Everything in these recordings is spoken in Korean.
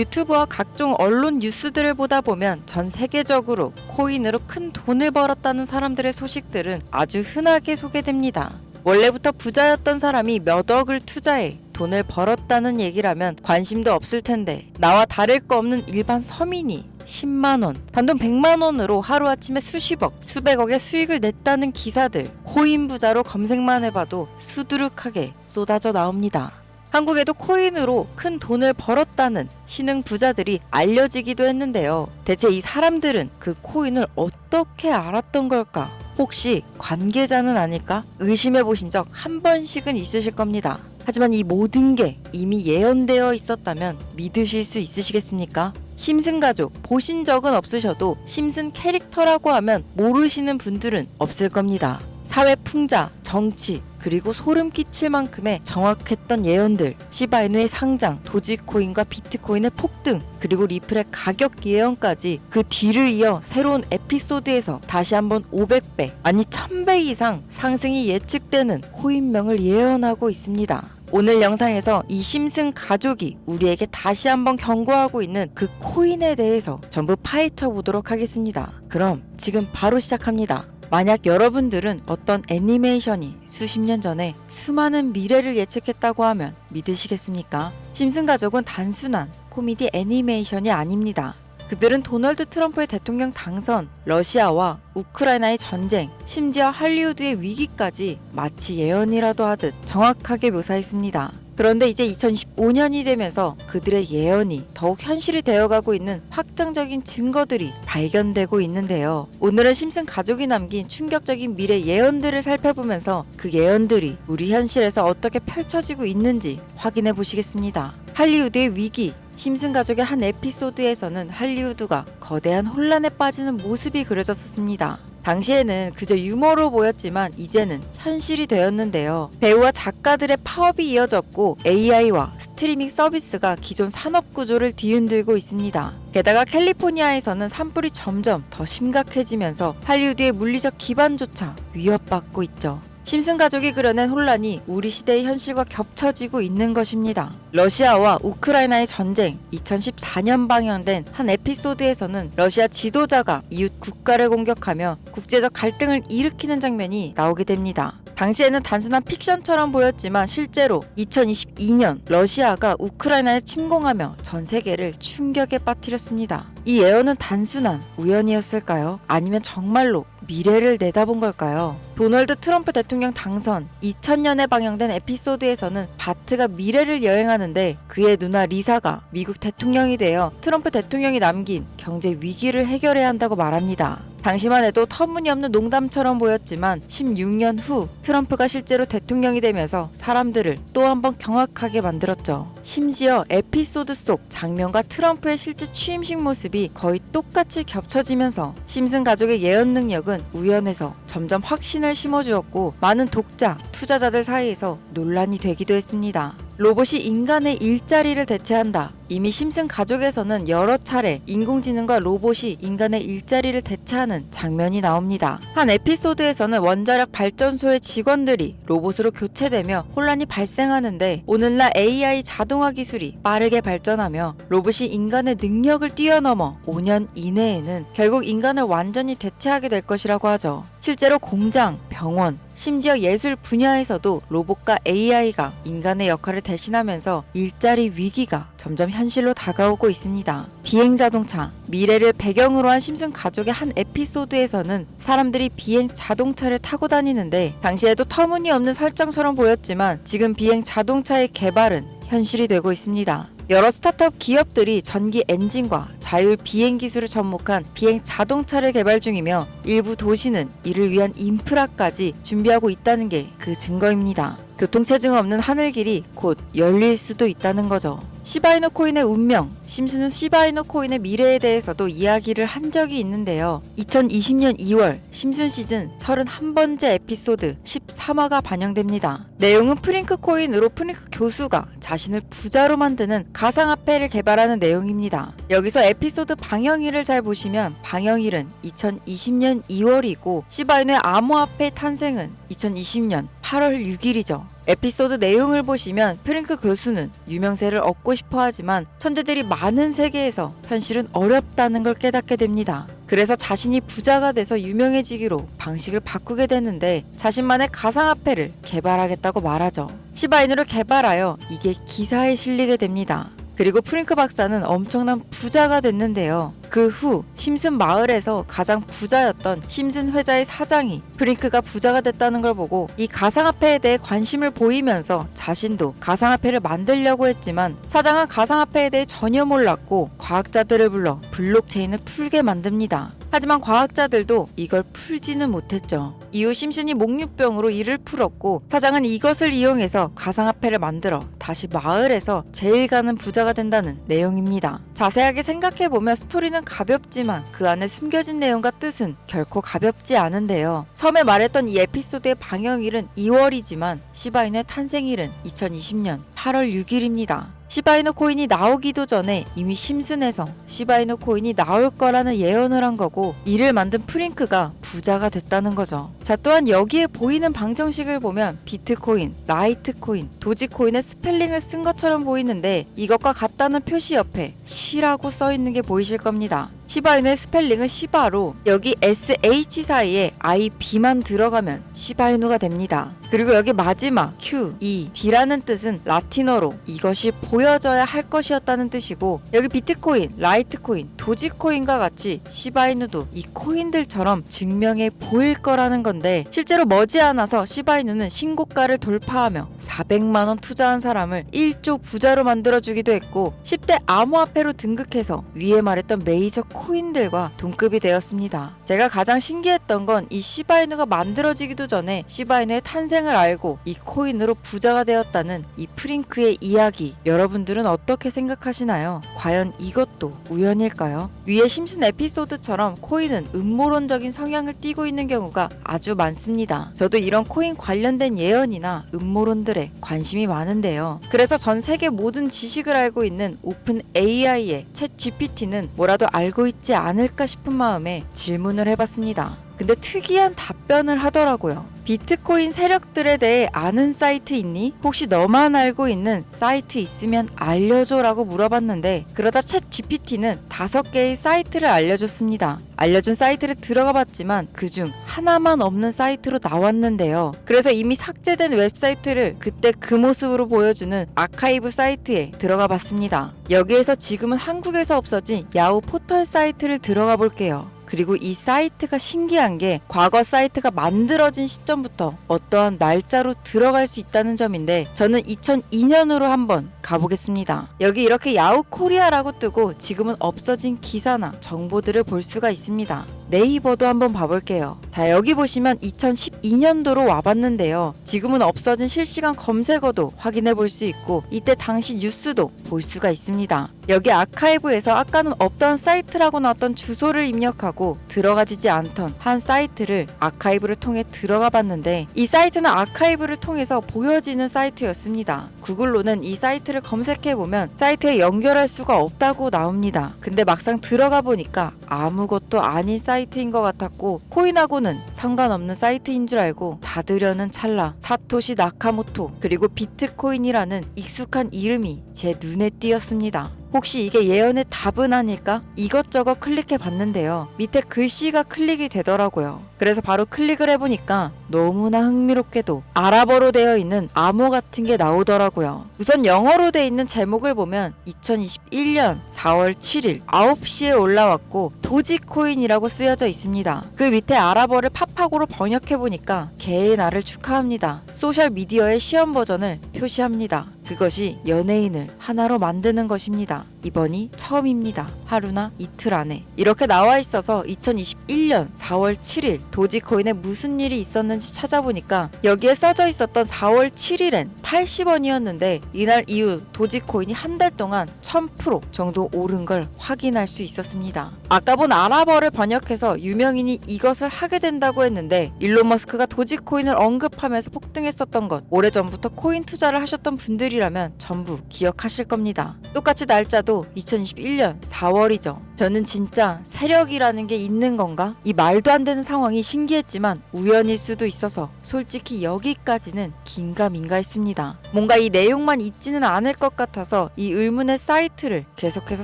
유튜브와 각종 언론 뉴스들을 보다 보면 전 세계적으로 코인으로 큰 돈을 벌었다는 사람들의 소식들은 아주 흔하게 소개됩니다. 원래부터 부자였던 사람이 몇 억을 투자해 돈을 벌었다는 얘기라면 관심도 없을 텐데, 나와 다를 거 없는 일반 서민이 10만원, 단돈 100만원으로 하루아침에 수십억, 수백억의 수익을 냈다는 기사들, 코인 부자로 검색만 해봐도 수두룩하게 쏟아져 나옵니다. 한국에도 코인으로 큰 돈을 벌었다는 신흥 부자들이 알려지기도 했는데요. 대체 이 사람들은 그 코인을 어떻게 알았던 걸까? 혹시 관계자는 아닐까? 의심해 보신 적 한 번씩은 있으실 겁니다. 하지만 이 모든 게 이미 예언되어 있었다면 믿으실 수 있으시겠습니까? 심슨 가족 보신 적은 없으셔도 심슨 캐릭터라고 하면 모르시는 분들은 없을 겁니다. 사회 풍자, 정치, 그리고 소름 끼칠 만큼의 정확했던 예언들, 시바이누의 상장, 도지코인과 비트코인의 폭등, 그리고 리플의 가격 예언까지 그 뒤를 이어 새로운 에피소드에서 다시 한번 500배, 아니 1000배 이상 상승이 예측되는 코인명을 예언하고 있습니다. 오늘 영상에서 이 심슨 가족이 우리에게 다시 한번 경고하고 있는 그 코인에 대해서 전부 파헤쳐 보도록 하겠습니다. 그럼 지금 바로 시작합니다. 만약 여러분들은 어떤 애니메이션이 수십 년 전에 수많은 미래를 예측했다고 하면 믿으시겠습니까? 심슨 가족은 단순한 코미디 애니메이션이 아닙니다. 그들은 도널드 트럼프의 대통령 당선, 러시아와 우크라이나의 전쟁, 심지어 할리우드의 위기까지 마치 예언이라도 하듯 정확하게 묘사했습니다. 그런데 이제 2015년이 되면서 그들의 예언이 더욱 현실이 되어가고 있는 확정적인 증거들이 발견되고 있는데요. 오늘은 심슨 가족이 남긴 충격적인 미래 예언들을 살펴보면서 그 예언들이 우리 현실에서 어떻게 펼쳐지고 있는지 확인해 보시겠습니다. 할리우드의 위기. 심슨 가족의 한 에피소드에서는 할리우드가 거대한 혼란에 빠지는 모습이 그려졌었습니다. 당시에는 그저 유머로 보였지만 이제는 현실이 되었는데요. 배우와 작가들의 파업이 이어졌고 AI와 스트리밍 서비스가 기존 산업 구조를 뒤흔들고 있습니다. 게다가 캘리포니아에서는 산불이 점점 더 심각해지면서 할리우드의 물리적 기반조차 위협받고 있죠. 심슨 가족이 그려낸 혼란이 우리 시대의 현실과 겹쳐지고 있는 것입니다. 러시아와 우크라이나의 전쟁, 2014년 방영된 한 에피소드에서는 러시아 지도자가 이웃 국가를 공격하며 국제적 갈등을 일으키는 장면이 나오게 됩니다. 당시에는 단순한 픽션처럼 보였지만 실제로 2022년 러시아가 우크라이나를 침공하며 전 세계를 충격에 빠뜨렸습니다. 이 예언은 단순한 우연이었을까요? 아니면 정말로 미래를 내다본 걸까요? 도널드 트럼프 대통령 당선 2000년에 방영된 에피소드에서는 바트가 미래를 여행하는데 그의 누나 리사가 미국 대통령이 되어 트럼프 대통령이 남긴 경제 위기를 해결해야 한다고 말합니다. 당시만 해도 터무니없는 농담처럼 보였지만 16년 후 트럼프가 실제로 대통령이 되면서 사람들을 또 한 번 경악하게 만들었죠. 심지어 에피소드 속 장면과 트럼프의 실제 취임식 모습이 거의 똑같이 겹쳐지면서 심슨 가족의 예언 능력은 우연에서 점점 확신을 심어주었고 많은 독자, 투자자들 사이에서 논란이 되기도 했습니다. 로봇이 인간의 일자리를 대체한다. 이미 심슨 가족에서는 여러 차례 인공지능과 로봇이 인간의 일자리를 대체하는 장면이 나옵니다. 한 에피소드에서는 원자력 발전소의 직원들이 로봇으로 교체되며 혼란이 발생하는데 오늘날 AI 자동화 기술이 빠르게 발전하며 로봇이 인간의 능력을 뛰어넘어 5년 이내에는 결국 인간을 완전히 대체하게 될 것이라고 하죠. 실제로 공장, 병원, 심지어 예술 분야에서도 로봇과 AI가 인간의 역할을 대신하면서 일자리 위기가 점점 현실로 다가오고 있습니다. 비행자동차, 미래를 배경으로 한 심슨 가족의 한 에피소드에서는 사람들이 비행 자동차를 타고 다니는데 당시에도 터무니없는 설정처럼 보였지만 지금 비행 자동차의 개발은 현실이 되고 있습니다. 여러 스타트업 기업들이 전기 엔진과 자율 비행 기술을 접목한 비행 자동차를 개발 중이며 일부 도시는 이를 위한 인프라까지 준비하고 있다는 게 그 증거입니다. 교통체증 없는 하늘길이 곧 열릴 수도 있다는 거죠. 시바이누 코인의 운명, 심슨은 시바이누 코인의 미래에 대해서도 이야기를 한 적이 있는데요. 2020년 2월 심슨 시즌 31번째 에피소드 13화가 반영됩니다. 내용은 프링크 코인으로 프링크 교수가 자신을 부자로 만드는 가상화폐를 개발하는 내용입니다. 여기서 에피소드 방영일을 잘 보시면 방영일은 2020년 2월이고 시바이누의 암호화폐 탄생은 2020년 8월 6일이죠. 에피소드 내용을 보시면 프링크 교수는 유명세를 얻고 싶어 하지만 천재들이 많은 세계에서 현실은 어렵다는 걸 깨닫게 됩니다. 그래서 자신이 부자가 돼서 유명해지기로 방식을 바꾸게 되는데 자신만의 가상화폐를 개발하겠다고 말하죠. 시바이누를 개발하여 이게 기사에 실리게 됩니다. 그리고 프링크 박사는 엄청난 부자가 됐는데요. 그 후 심슨 마을에서 가장 부자였던 심슨 회자의 사장이 프링크가 부자가 됐다는 걸 보고 이 가상화폐에 대해 관심을 보이면서 자신도 가상화폐를 만들려고 했지만 사장은 가상화폐에 대해 전혀 몰랐고 과학자들을 불러 블록체인을 풀게 만듭니다. 하지만 과학자들도 이걸 풀지는 못했죠. 이후 심슨이 목류병으로 이를 풀었고 사장은 이것을 이용해서 가상화폐를 만들어 다시 마을에서 제일 가는 부자가 된다는 내용입니다. 자세하게 생각해보면 스토리는 가볍지만 그 안에 숨겨진 내용과 뜻은 결코 가볍지 않은데요. 처음에 말했던 이 에피소드의 방영일은 2월이지만 시바이누의 탄생일은 2020년 8월 6일입니다. 시바이누 코인이 나오기도 전에 이미 심슨에서 시바이누 코인이 나올 거라는 예언을 한 거고 이를 만든 프링크가 부자가 됐다는 거죠. 자, 또한 여기에 보이는 방정식을 보면 비트코인, 라이트코인, 도지코인의 스펠링을 쓴 것처럼 보이는데 이것과 같다는 표시 옆에 시라고 써 있는 게 보이실 겁니다. 시바이누의 스펠링은 시바로 여기 SH 사이에 IB만 들어가면 시바이누가 됩니다. 그리고 여기 마지막 Q, E, D라는 뜻은 라틴어로 이것이 보여져야 할 것이었다는 뜻이고 여기 비트코인, 라이트코인, 도지코인과 같이 시바이누도 이 코인들처럼 증명해 보일 거라는 건데 실제로 머지않아서 시바이누는 신고가를 돌파하며 400만원 투자한 사람을 1조 부자로 만들어주기도 했고 10대 암호화폐로 등극해서 위에 말했던 메이저 코인들과 동급이 되었습니다. 제가 가장 신기했던 건 이 시바이누가 만들어지기도 전에 시바이누의 탄생을 알고 이 코인으로 부자가 되었다는 이 프링크의 이야기. 여러분들은 어떻게 생각하시나요? 과연 이것도 우연일까요? 위에 심슨 에피소드처럼 코인은 음모론적인 성향을 띠고 있는 경우가 아주 많습니다. 저도 이런 코인 관련된 예언이나 음모론들에 관심이 많은데요. 그래서 전 세계 모든 지식을 알고 있는 오픈 AI의 챗 GPT는 뭐라도 알고 있지 않을까 싶은 마음에 질문을 해봤습니다. 근데 특이한 답변을 하더라고요. 비트코인 세력들에 대해 아는 사이트 있니? 혹시 너만 알고 있는 사이트 있으면 알려줘 라고 물어봤는데 그러자 챗 GPT는 5개의 사이트를 알려줬습니다. 알려준 사이트를 들어가 봤지만 그중 하나만 없는 사이트로 나왔는데요. 그래서 이미 삭제된 웹사이트를 그때 그 모습으로 보여주는 아카이브 사이트에 들어가 봤습니다. 여기에서 지금은 한국에서 없어진 야후 포털 사이트를 들어가 볼게요. 그리고 이 사이트가 신기한 게 과거 사이트가 만들어진 시점부터 어떠한 날짜로 들어갈 수 있다는 점인데 저는 2002년으로 한번 가보겠습니다. 여기 이렇게 야후 코리아라고 뜨고 지금은 없어진 기사나 정보들을 볼 수가 있습니다. 네이버도 한번 봐볼게요. 자, 여기 보시면 2012년도로 와봤는데요. 지금은 없어진 실시간 검색어도 확인해 볼 수 있고 이때 당시 뉴스도 볼 수가 있습니다. 여기 아카이브에서 아까는 없던 사이트라고 나왔던 주소를 입력하고 들어가지지 않던 한 사이트를 아카이브를 통해 들어가 봤는데 이 사이트는 아카이브를 통해서 보여지는 사이트였습니다. 구글로는 이 사이트를 검색해보면 사이트에 연결할 수가 없다고 나옵니다. 근데 막상 들어가 보니까 아무것도 아닌 사이트인 것 같았고 코인하고는 상관없는 사이트인 줄 알고 닫으려는 찰나 사토시 나카모토 그리고 비트코인이라는 익숙한 이름이 제 눈에 띄었습니다. 혹시 이게 예언의 답은 아닐까? 이것저것 클릭해 봤는데요. 밑에 글씨가 클릭이 되더라고요. 그래서 바로 클릭을 해보니까 너무나 흥미롭게도 아랍어로 되어 있는 암호 같은 게 나오더라고요. 우선 영어로 되어 있는 제목을 보면 2021년 4월 7일 9시에 올라왔고 도지코인이라고 쓰여져 있습니다. 그 밑에 아랍어를 팝하고로 번역해보니까 개의 날을 축하합니다. 소셜미디어의 시험 버전을 표시합니다. 그것이 연예인을 하나로 만드는 것입니다. 이번이 처음입니다. 하루나 이틀 안에. 이렇게 나와 있어서 2021년 4월 7일 도지코인에 무슨 일이 있었는지 찾아보니까 여기에 써져 있었던 4월 7일엔 80원이었는데 이날 이후 도지코인이 한 달 동안 1000% 정도 오른 걸 확인할 수 있었습니다. 아까 본 아랍어를 번역해서 유명인이 이것을 하게 된다고 했는데 일론 머스크가 도지코인을 언급하면서 폭등했었던 것 오래전부터 코인 투자를 하셨던 분들이라면 전부 기억하실 겁니다. 똑같이 날짜도 시작도 2021년 4월이죠. 저는 진짜 세력이라는 게 있는 건가? 이 말도 안 되는 상황이 신기했지만 우연일 수도 있어서 솔직히 여기까지는 긴가민가했습니다. 뭔가 이 내용만 있지는 않을 것 같아서 이 의문의 사이트를 계속해서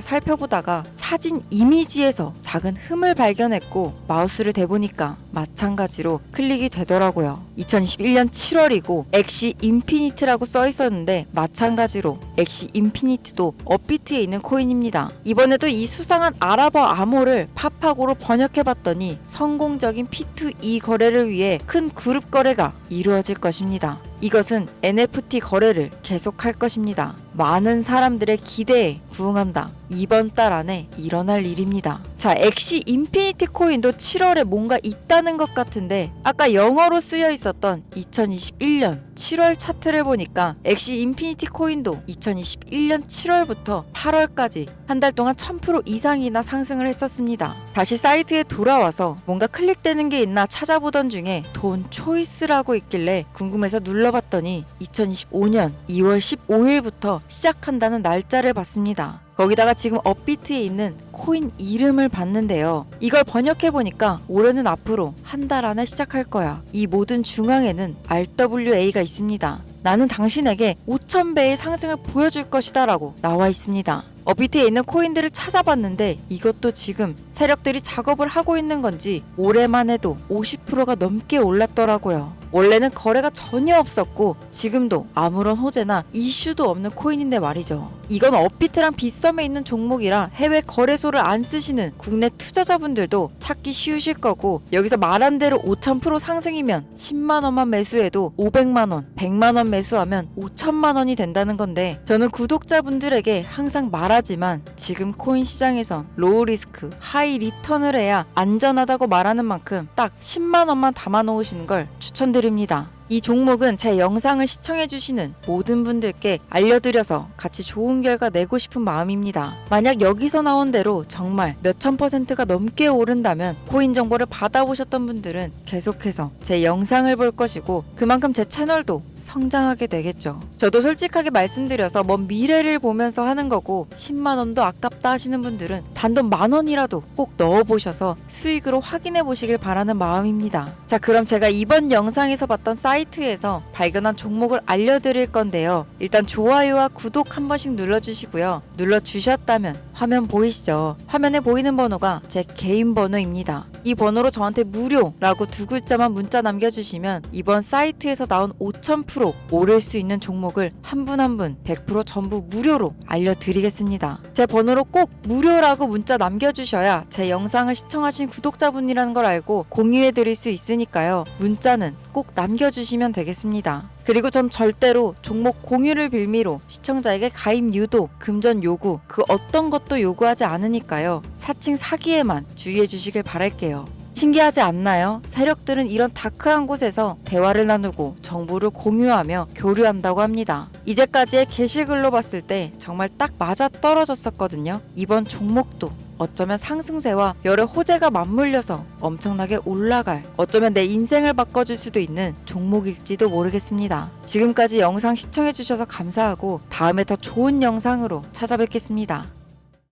살펴보다가 사진 이미지에서 작은 흠을 발견했고 마우스를 대보니까 마찬가지로 클릭이 되더라고요. 2021년 7월이고 엑시 인피니트라고 써 있었는데 마찬가지로 엑시 인피니트도 업비트에 있는 코인입니다. 이번에도 이 수상한 아랍어 암호를 파파고로 번역해봤더니 성공적인 P2E 거래를 위해 큰 그룹 거래가 이루어질 것입니다. 이것은 NFT 거래를 계속할 것입니다. 많은 사람들의 기대에 부응한다. 이번 달 안에 일어날 일입니다. 자, 엑시 인피니티 코인도 7월에 뭔가 있다는 것 같은데 아까 영어로 쓰여 있었던 2021년 7월 차트를 보니까 엑시 인피니티 코인도 2021년 7월부터 8월까지 한 달 동안 1000% 이상이나 상승을 했었습니다. 다시 사이트에 돌아와서 뭔가 클릭되는 게 있나 찾아보던 중에 돈 초이스라고 있길래 궁금해서 눌러봤더니 2025년 2월 15일부터 시작한다는 날짜를 봤습니다. 거기다가 지금 업비트에 있는 코인 이름을 봤는데요. 이걸 번역해보니까 올해는 앞으로 한 달 안에 시작할 거야. 이 모든 중앙에는 RWA가 있습니다. 나는 당신에게 5000배의 상승을 보여줄 것이다 라고 나와 있습니다. 업비트에 있는 코인들을 찾아봤는데 이것도 지금 세력들이 작업을 하고 있는 건지 올해만 해도 50%가 넘게 올랐더라고요. 원래는 거래가 전혀 없었고 지금도 아무런 호재나 이슈도 없는 코인인데 말이죠. 이건 업비트랑 빗썸에 있는 종목이라 해외 거래소를 안 쓰시는 국내 투자자분들도 찾기 쉬우실 거고 여기서 말한 대로 5000% 상승이면 10만원만 매수해도 500만원, 100만원 매수하면 5천만원이 된다는 건데 저는 구독자분들에게 항상 말하지만 지금 코인 시장에선 로우 리스크, 하이 리턴을 해야 안전하다고 말하는 만큼 딱 10만원만 담아 놓으시는 걸 추천드립니다. 이 종목은 제 영상을 시청해주시는 모든 분들께 알려드려서 같이 좋은 결과 내고 싶은 마음입니다. 만약 여기서 나온 대로 정말 몇천 %가 넘게 오른다면 코인 정보를 받아보셨던 분들은 계속해서 제 영상을 볼 것이고 그만큼 제 채널도 성장하게 되겠죠. 저도 솔직하게 말씀드려서 먼 미래를 보면서 하는 거고 10만원도 아깝다 하시는 분들은 단돈 10,000원이라도 꼭 넣어보셔서 수익으로 확인해 보시길 바라는 마음입니다. 자, 그럼 제가 이번 영상에서 봤던 사이트에서 발견한 종목을 알려드릴 건데요. 일단 좋아요와 구독 한 번씩 눌러주시고요. 눌러주셨다면 화면 보이시죠? 화면에 보이는 번호가 제 개인 번호입니다. 이 번호로 저한테 무료라고 두 글자만 문자 남겨주시면 이번 사이트에서 나온 5000% 오를 수 있는 종목을 한 분 한 분 100% 전부 무료로 알려드리겠습니다. 제 번호로 꼭 무료라고 문자 남겨주셔야 제 영상을 시청하신 구독자분이라는 걸 알고 공유해드릴 수 있으니까요. 문자는 꼭 남겨주시면 되겠습니다. 그리고 전 절대로 종목 공유를 빌미로 시청자에게 가입 유도, 금전 요구 그 어떤 것도 요구하지 않으니까요. 사칭 사기에만 주의해 주시길 바랄게요. 신기하지 않나요? 세력들은 이런 다크한 곳에서 대화를 나누고 정보를 공유하며 교류한다고 합니다. 이제까지의 게시글로 봤을 때 정말 딱 맞아 떨어졌었거든요. 이번 종목도 어쩌면 상승세와 여러 호재가 맞물려서 엄청나게 올라갈, 어쩌면 내 인생을 바꿔줄 수도 있는 종목일지도 모르겠습니다. 지금까지 영상 시청해주셔서 감사하고 다음에 더 좋은 영상으로 찾아뵙겠습니다.